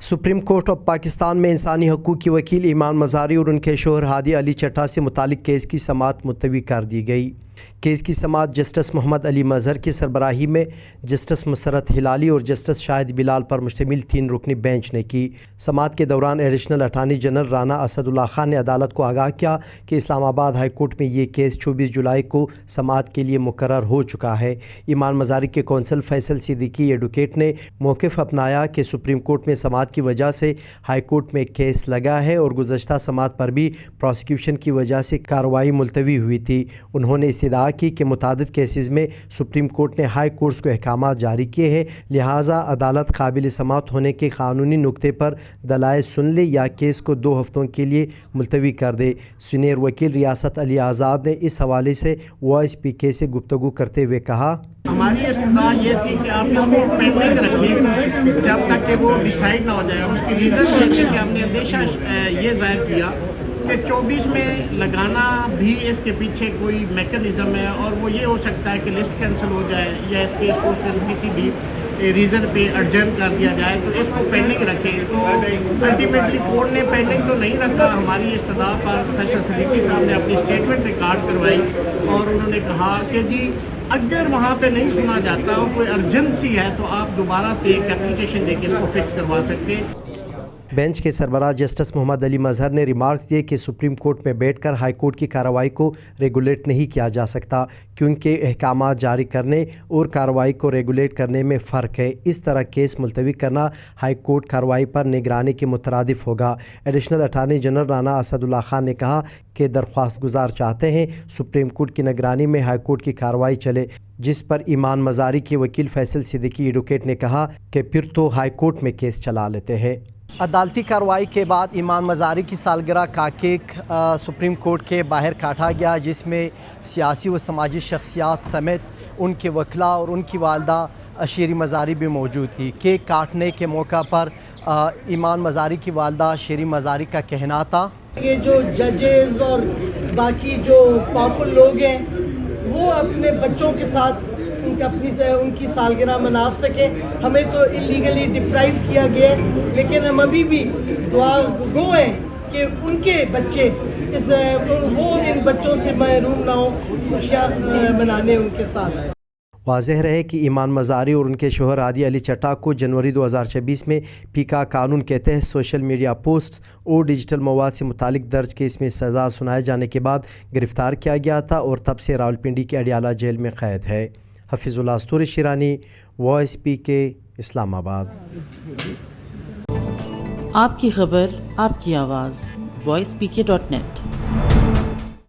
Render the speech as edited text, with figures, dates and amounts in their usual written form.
Supreme court of Pakistan में इंसानी हकूक़ की वकील ईमान मज़ारी और उनके शोहर हादी अली चट्टा से मुतालिक केस की समाअत मुलतवी कर दी गई। केस की समाअत जस्टिस मोहम्मद अली मज़हर की सरबराही में जस्टिस मुसरत हिलाली और जस्टिस शाहिद बिलाल पर मुश्तमिल 3 रुकनी बेंच ने की। समाअत के दौरान additional attorney general Rana Asadullah Khan ने अदालत को आगाह किया कि इस्लामाबाद हाई कोर्ट में ये केस 24 जुलाई को समाअत के लिए मुकर्रर हो चुका है। ईमान मज़ारी के कौंसल फैसल सिद्दीकी एडवोकेट ने मौक़िफ़ अपनाया कि सुप्रीम कोर्ट में समाअत की वजह से हाई कोर्ट में केस लगा है और गुज़श्ता समाअत पर भी प्रोसिक्यूशन की वजह से कार्रवाई मुलतवी हुई थी। उन्होंने इस्तदा की कि मुतादिद केसेस में सुप्रीम कोर्ट ने हाई कोर्ट्स को अहकामात जारी किए हैं, लिहाजा अदालत काबिल समाअत होने के कानूनी नुक्ते पर दलाइल सुन ले या केस को 2 हफ्तों के लिए मुलतवी कर दे। सीनियर वकील रियासत अली आज़ाद ने इस हवाले से वॉइस पीके से गुफ्तगू करते हुए कहा, हमारी इस्तदा ये थी कि आप इसको पेंडिंग रखिए जब तक कि वो डिसाइड ना हो जाए। उसकी रीज़न ये थी कि हमने अंदेशा ये ज़ाहिर किया कि 24 में लगाना भी इसके पीछे कोई मैकेनिज़्म है और वो ये हो सकता है कि लिस्ट कैंसिल हो जाए या इस केस को किसी भी रीज़न पे अर्जेंट कर दिया जाए, तो इसको पेंडिंग रखें। तो अल्टीमेटली कोर्ट ने पेंडिंग तो नहीं रखा। हमारी इस्तदा पर फैसल सिद्दीकी साहब ने अपनी स्टेटमेंट रिकॉर्ड करवाई और उन्होंने कहा कि जी अगर वहाँ पे नहीं सुना जाता और कोई अर्जेंसी है तो आप दोबारा से एक एप्लीकेशन देके इसको फिक्स करवा सकते हैं। बेंच के सरबराह जस्टिस मोहम्मद अली मज़हर ने रिमार्क्स दिए कि सुप्रीम कोर्ट में बैठकर हाई कोर्ट की कार्रवाई को रेगुलेट नहीं किया जा सकता, क्योंकि अहकामात जारी करने और कार्रवाई को रेगुलेट करने में फ़र्क है। इस तरह केस मुलतवी करना हाई कोर्ट कार्रवाई पर निगरानी के मुतरादिफ होगा। Additional attorney general Rana Asadullah Khan ने कहा कि दरख्वास्त गुजार चाहते हैं सुप्रीम कोर्ट की निगरानी में हाई कोर्ट की कार्रवाई चले, जिस पर ईमान मज़ारी के वकील फैसल सिद्दीकी एडवोकेट ने कहा कि फिर तो हाई कोर्ट में केस चला लेते हैं। अदालती कार्रवाई के बाद ईमान मज़ारी की सालगिरह का केक सुप्रीम कोर्ट के बाहर काटा गया, जिसमें सियासी व समाजी शख्सियात समेत उनके वकला और उनकी वालदा शेरी मज़ारी भी मौजूद थी। केक काटने के मौका पर ईमान मज़ारी की वालदा शेरी मज़ारी का कहना था, ये जो जजेस और बाकी जो पावरफुल लोग हैं वो अपने बच्चों के साथ उनकी सालगिरह मना सके। हमें तो इलीगली डिप्राइव किया गया है, लेकिन हम अभी भी दुआ गो हैं कि उनके बच्चे वो इन बच्चों से महरूम ना हो, खुशियाँ मनाने उनके साथ। वाज़ेह रहे कि ईमान मज़ारी और उनके शोहर हादी अली चट्टा को जनवरी 2026 में पीका कानून के तहत सोशल मीडिया पोस्ट्स और डिजिटल मवाद से मुतालिक दर्ज केस में सज़ा सुनाए जाने के बाद गिरफ़्तार किया गया था और तब से रावलपिंडी के अडियाला जेल में कैद है। हफीज़ुल्लाह अस्तूरी शिरानी, वॉइस पीके, इस्लामाबाद। आपकी खबर, आपकी आवाज़, voicepk.net।